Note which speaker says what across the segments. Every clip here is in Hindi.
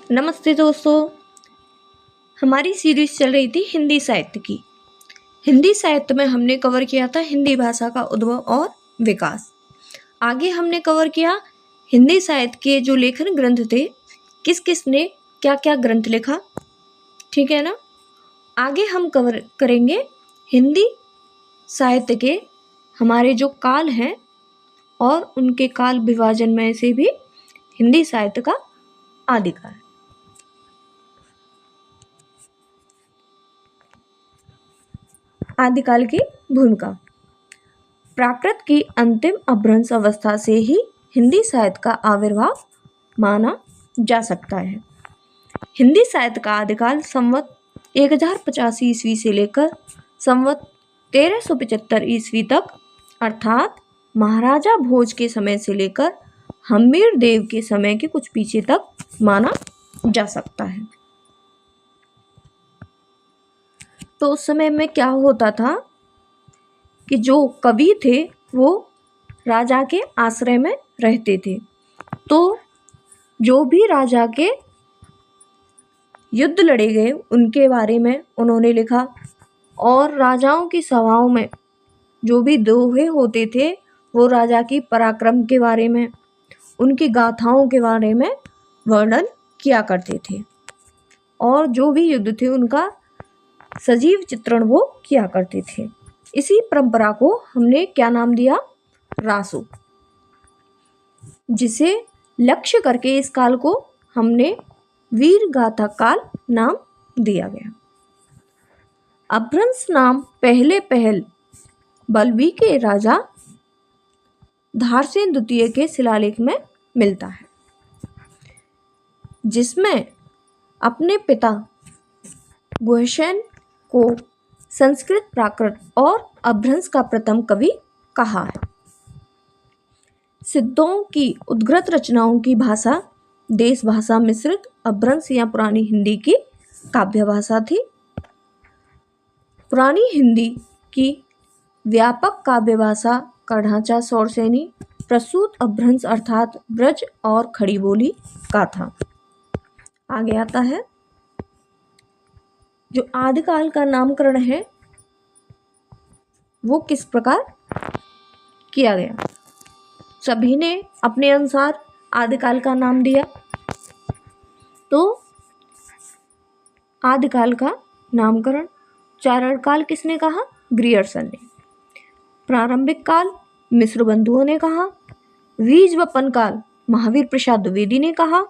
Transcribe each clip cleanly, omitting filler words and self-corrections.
Speaker 1: नमस्ते दोस्तों। हमारी सीरीज चल रही थी हिंदी साहित्य की। हिंदी साहित्य में हमने कवर किया था हिंदी भाषा का उद्भव और विकास। आगे हमने कवर किया हिंदी साहित्य के जो लेखन ग्रंथ थे, किस किस ने क्या क्या ग्रंथ लिखा, ठीक है ना। आगे हम कवर करेंगे हिंदी साहित्य के हमारे जो काल हैं और उनके काल विभाजन में से भी हिंदी साहित्य का आदिकाल। आदिकाल की भूमिका। प्राकृत की अंतिम अपभ्रंश अवस्था से ही हिंदी साहित्य का आविर्भाव माना जा सकता है। हिंदी साहित्य का आदिकाल संवत 1085 ईस्वी से लेकर संवत 1375 ईस्वी तक, अर्थात महाराजा भोज के समय से लेकर हम्मीर देव के समय के कुछ पीछे तक माना जा सकता है। तो उस समय में क्या होता था कि जो कवि थे वो राजा के आश्रय में रहते थे, तो जो भी राजा के युद्ध लड़े गए उनके बारे में उन्होंने लिखा, और राजाओं की सभाओं में जो भी दोहे होते थे वो राजा की पराक्रम के बारे में, उनकी गाथाओं के बारे में वर्णन किया करते थे, और जो भी युद्ध थे उनका सजीव चित्रण वो किया करते थे। इसी परंपरा को हमने क्या नाम दिया? रासो, जिसे लक्ष्य करके इस काल को हमने वीर गाथा काल नाम दिया गया। अपभ्रंश नाम पहल बलबी के राजा धारसेन द्वितीय के शिलालेख में मिलता है, जिसमें अपने पिता गुहसेन को संस्कृत, प्राकृत और अपभ्रंश का प्रथम कवि कहा है। सिद्धों की उद्गृत रचनाओं की भाषा देश भाषा मिश्रित अपभ्रंश या पुरानी हिंदी की काव्य भाषा थी। पुरानी हिंदी की व्यापक काव्य भाषा का ढांचा सौरसेनी प्रसूत अपभ्रंश अर्थात ब्रज और खड़ी बोली का था। आगे आता है जो आदिकाल का नामकरण है वो किस प्रकार किया गया। सभी ने अपने अनुसार आदिकाल का नाम दिया। तो आदिकाल का नामकरण चारण काल किसने कहा? ग्रियर्सन ने। प्रारंभिक काल मिश्र बंधुओं ने कहा। बीज वपन काल महावीर प्रसाद द्विवेदी ने कहा।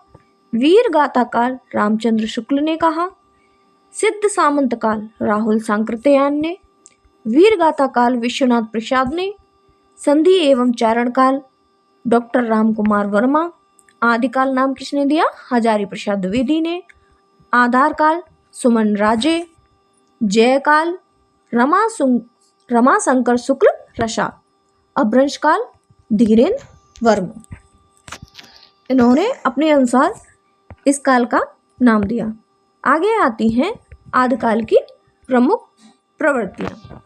Speaker 1: वीर गाथा काल रामचंद्र शुक्ल ने कहा। सिद्ध सामंत काल राहुल सांकृत्यायन ने। वीर गाथा काल विश्वनाथ प्रसाद ने। संधि एवं चारण काल डॉक्टर राम कुमार वर्मा। आदिकाल नाम किसने दिया? हजारी प्रसाद द्विवेदी ने। आधार काल सुमन राजे। जयकाल रमाशंकर शुक्ल प्रसाद। अपभ्रंश काल धीरेन्द्र वर्मा। इन्होंने अपने अनुसार इस काल का नाम दिया। आगे आती हैं आदिकाल की प्रमुख प्रवृत्तियां।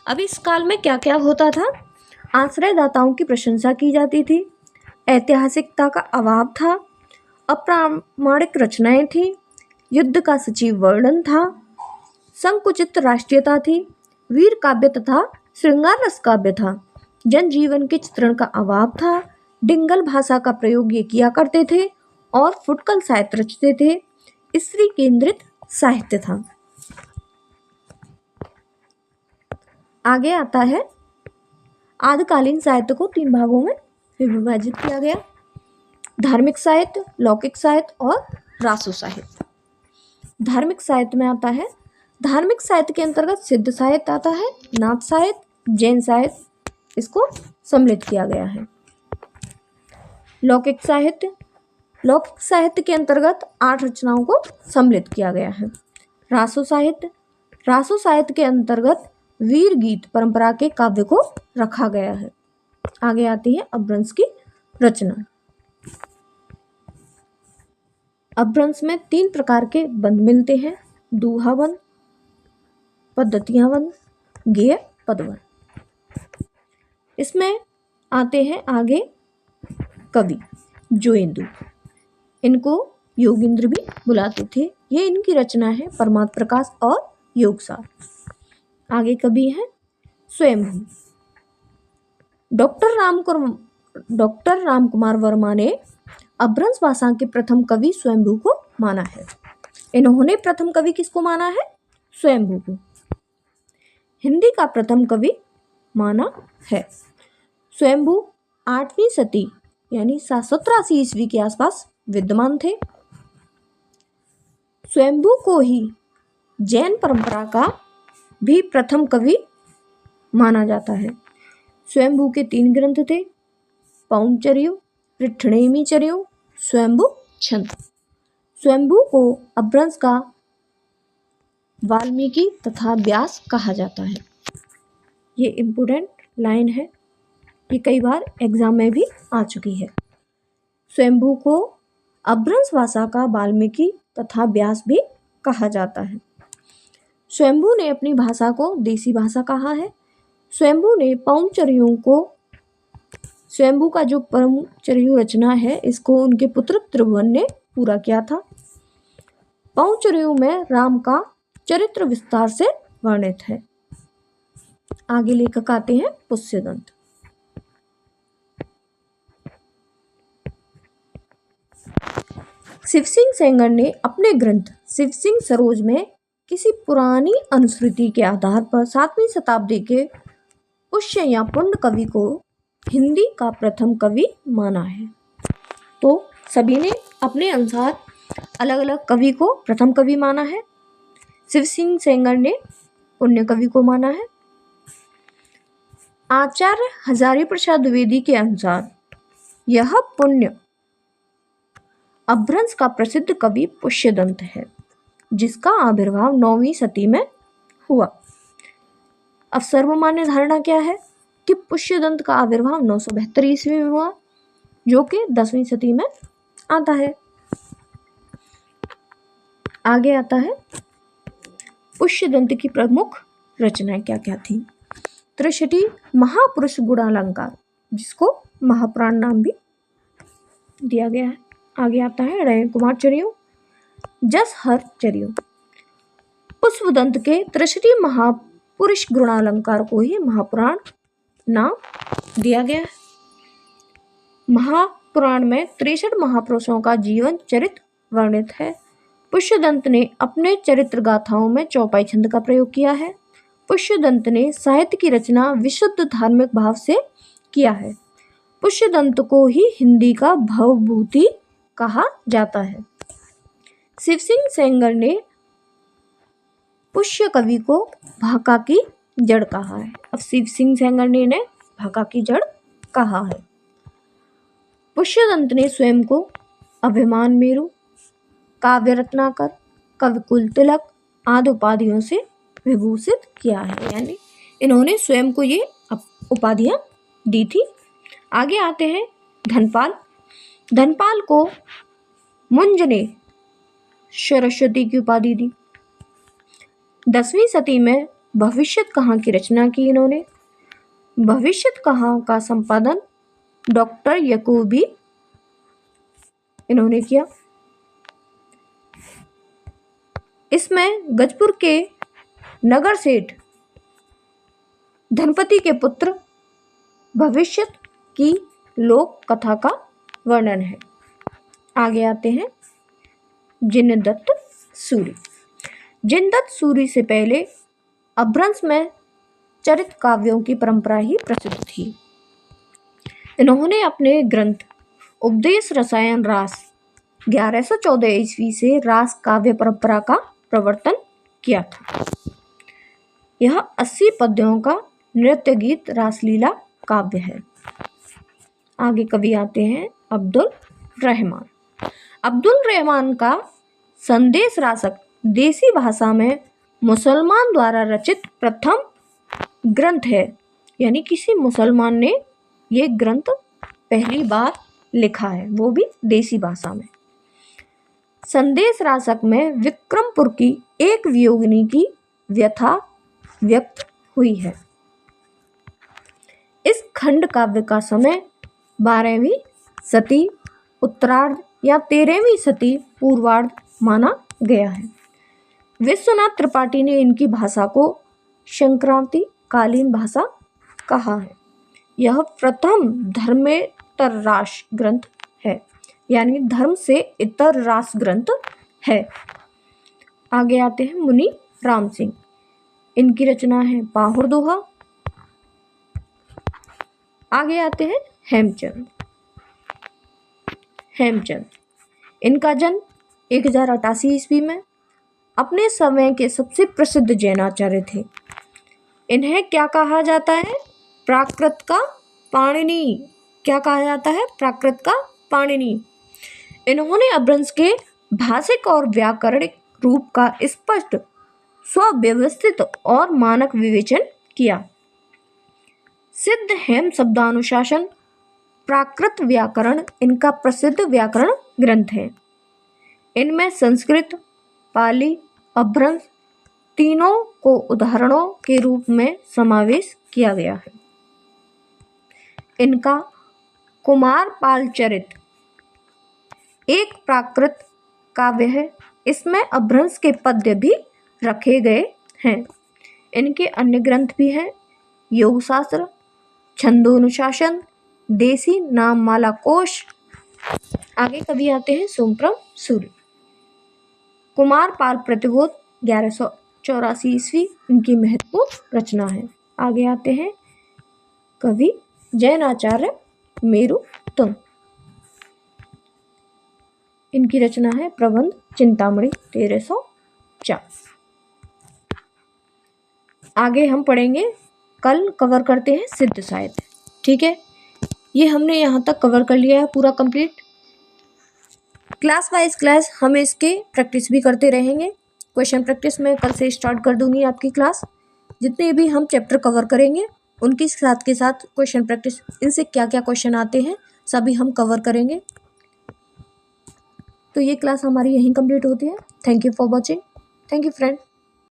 Speaker 1: अब इस काल में क्या क्या होता था? आश्रयदाताओं की प्रशंसा की जाती थी, ऐतिहासिकता का अभाव था, अप्रामाणिक रचनाएं थी, युद्ध का सजीव वर्णन था, संकुचित राष्ट्रीयता थी, वीर काव्य तथा श्रृंगार रस काव्य था, जनजीवन के चित्रण का अभाव था, डिंगल भाषा का प्रयोग ये किया करते थे और फुटकल साहित्य रचते थे, स्त्री केंद्रित साहित्य था। आगे आता है आदिकालीन साहित्य को 3 भागों में विभाजित किया गया। धार्मिक साहित्य, लौकिक साहित्य और रासो साहित्य। धार्मिक साहित्य में आता है, धार्मिक साहित्य के अंतर्गत सिद्ध साहित्य आता है, नाथ साहित्य, जैन साहित्य इसको सम्मिलित किया गया है। लौकिक साहित्य, लौकिक साहित्य के अंतर्गत 8 रचनाओं को सम्मिलित किया गया है। रासो साहित्य, रासो साहित्य के अंतर्गत वीर गीत परंपरा के काव्य को रखा गया है। आगे आती है अपभ्रंश की रचना। अपभ्रंश में 3 प्रकार के बंध मिलते हैं, दूहा बंध, पद्धतियां बंध, गेय पदबंध। इसमें आते हैं आगे कवि जोएंदु। इनको योगींद्र भी बुलाते थे। ये इनकी रचना है परमार्थ प्रकाश और योगसार। आगे कवि हैं स्वयंभू। डॉक्टर राम कुमार वर्मा ने अपभ्रंश भाषा के प्रथम कवि स्वयंभू को माना है। इन्होंने प्रथम कवि किसको माना है? स्वयंभू को। हिंदी का प्रथम कवि माना है। स्वयंभू 8वीं सदी यानी 783 ईस्वी के आसपास विद्यमान थे। स्वयंभू को ही जैन परंपरा का भी प्रथम कवि माना जाता है। स्वयंभू के 3 ग्रंथ थे, पौंचर्यो, पृठ्णेमीचर्यो, स्वयंभू छंद। स्वयंभू को अपभ्रंश का वाल्मीकि तथा व्यास कहा जाता है। ये इम्पोर्टेंट लाइन है, ये कई बार एग्जाम में भी आ चुकी है। स्वयंभू को अपभ्रंश भाषा का वाल्मीकि तथा व्यास भी कहा जाता है। स्वयंभू ने अपनी भाषा को देसी भाषा कहा है। स्वयंभू ने पौंचर्यों को, स्वयंभू का जो पौंचर्यो रचना है इसको उनके पुत्र त्रिभुवन ने पूरा किया था। पौंचर्यो में राम का चरित्र विस्तार से वर्णित है। आगे लेखक आते हैं पुष्यदंत। शिव सिंह सेंगर ने अपने ग्रंथ शिव सिंह सरोज में किसी पुरानी अनुश्रुति के आधार पर 7वीं शताब्दी के पुष्य या पुण्य कवि को हिंदी का प्रथम कवि माना है। तो सभी ने अपने अनुसार अलग अलग कवि को प्रथम कवि माना है। शिव सिंह सेंगर ने पुण्य कवि को माना है। आचार्य हजारी प्रसाद द्विवेदी के अनुसार यह पुण्य अपभ्रंश का प्रसिद्ध कवि पुष्यदंत है, जिसका आविर्भाव 9वीं सदी में हुआ। अब सर्वमान्य धारणा क्या है कि पुष्यदंत का आविर्भाव 972 ईस्वी में हुआ, जो कि 10वीं सदी में आता है। आगे आता है पुष्यदंत की प्रमुख रचनाएं क्या क्या थी। त्रिशटी महापुरुष गुणालंकार, जिसको महापुराण नाम भी दिया गया है। आगे आता है रय कुमार चर्यो, जस हर चर्यो। पुष्पदंत के त्रिशटी महापुरुष गुणालंकार को ही महापुराण नाम दिया गया है। महापुराण में 63 महापुरुषों का जीवन चरित्र वर्णित है। पुष्यदंत ने अपने चरित्र गाथाओं में चौपाई छंद का प्रयोग किया है। पुष्यदंत ने साहित्य की रचना विशुद्ध धार्मिक भाव से किया है। पुष्यदंत को ही हिंदी का भवभूति कहा जाता है। शिव सिंह सेंगर ने पुष्य कवि को भाका की जड़ कहा है। अब शिव सिंह सेंगर ने इन्हें भाका की जड़ कहा है। पुष्यदंत ने स्वयं को अभिमान मेरु, काव्य रत्नाकर, कविकुल तिलक आदि उपाधियों से विभूषित किया है, यानी इन्होंने स्वयं को ये उपाधियां दी थी। आगे आते हैं धनपाल। धनपाल को मुंज ने सरस्वती की उपाधि दी। 10वीं सदी में भविष्यत कहाँ की रचना की इन्होंने। भविष्यत कहाँ का संपादन डॉक्टर यकूबी इन्होंने किया। इसमें गजपुर के नगर सेठ धनपति के पुत्र भविष्यत की लोक कथा का वर्णन है। आगे आते हैं जिनदत्त सूरी। जिनदत्त सूरी से पहले अपभ्रंश में चरित काव्यों की परंपरा ही प्रसिद्ध थी। इन्होंने अपने ग्रंथ उपदेश रसायन रास 1114 ईस्वी से रास काव्य परंपरा का प्रवर्तन किया था। यह 80 पद्यों का नृत्य गीत रासलीला काव्य है। आगे कवि आते हैं अब्दुल रहमान। अब्दुल रहमान का संदेश रासक देसी भाषा में मुसलमान द्वारा रचित प्रथम ग्रंथ है, यानी किसी मुसलमान ने ये ग्रंथ पहली बार लिखा है, वो भी देसी भाषा में। संदेश रासक में विक्रमपुर की एक वियोगिनी की व्यथा व्यक्त हुई है। इस खंड काव्य का समय 12वीं सदी उत्तरार्ध या 13वीं शती पूर्वार्ध माना गया है। विश्वनाथ त्रिपाठी ने इनकी भाषा को संक्रांति कालीन भाषा कहा है। यह प्रथम धर्मेतर रास ग्रंथ है, यानी धर्म से इतर रास ग्रंथ है। आगे आते हैं मुनि राम सिंह। इनकी रचना है पाहुर दोहा। आगे आते हैं हेमचंद। इनका जन्म 1088 ईस्वी में, अपने समय के सबसे प्रसिद्ध जैनाचार्य थे। इन्हें क्या कहा जाता है? प्राकृत का पाणिनि। क्या कहा जाता है? प्राकृत का पाणिनि। इन्होंने अपभ्रंश के भाषिक और व्याकरणिक रूप का स्पष्ट, स्वव्यवस्थित और मानक विवेचन किया। सिद्ध हेम शब्दानुशासन, प्राकृत व्याकरण इनका प्रसिद्ध व्याकरण ग्रंथ है। इनमें संस्कृत, पाली, अपभ्रंश तीनों को उदाहरणों के रूप में समावेश किया गया है। इनका कुमारपाल चरित एक प्राकृत काव्य है। इसमें अपभ्रंश के पद्य भी रखे गए हैं। इनके अन्य ग्रंथ भी हैं, योगशास्त्र, छंदोनुशासन, देसी नाममाला कोश। आगे कवि आते हैं सोमप्रभ सूर्य। कुमारपाल प्रतिबोध 1184 ईस्वी इनकी महत्वपूर्ण रचना है। आगे आते हैं कवि जैनाचार्य मेरुतुंग। इनकी रचना है प्रबंध चिंतामणि 1304। आगे हम पढ़ेंगे, कल कवर करते हैं सिद्ध साहित्य। ठीक है, ये हमने यहाँ तक कवर कर लिया है पूरा कंप्लीट। क्लास वाइज क्लास हम इसके प्रैक्टिस भी करते रहेंगे। क्वेश्चन प्रैक्टिस मैं कल से स्टार्ट कर दूंगी आपकी क्लास। जितने भी हम चैप्टर कवर करेंगे उनके साथ के साथ क्वेश्चन प्रैक्टिस, इनसे क्या क्या क्वेश्चन आते हैं सभी हम कवर करेंगे। तो ये क्लास हमारी यहीं कंप्लीट होती है। Thank you for watching. Thank you friend.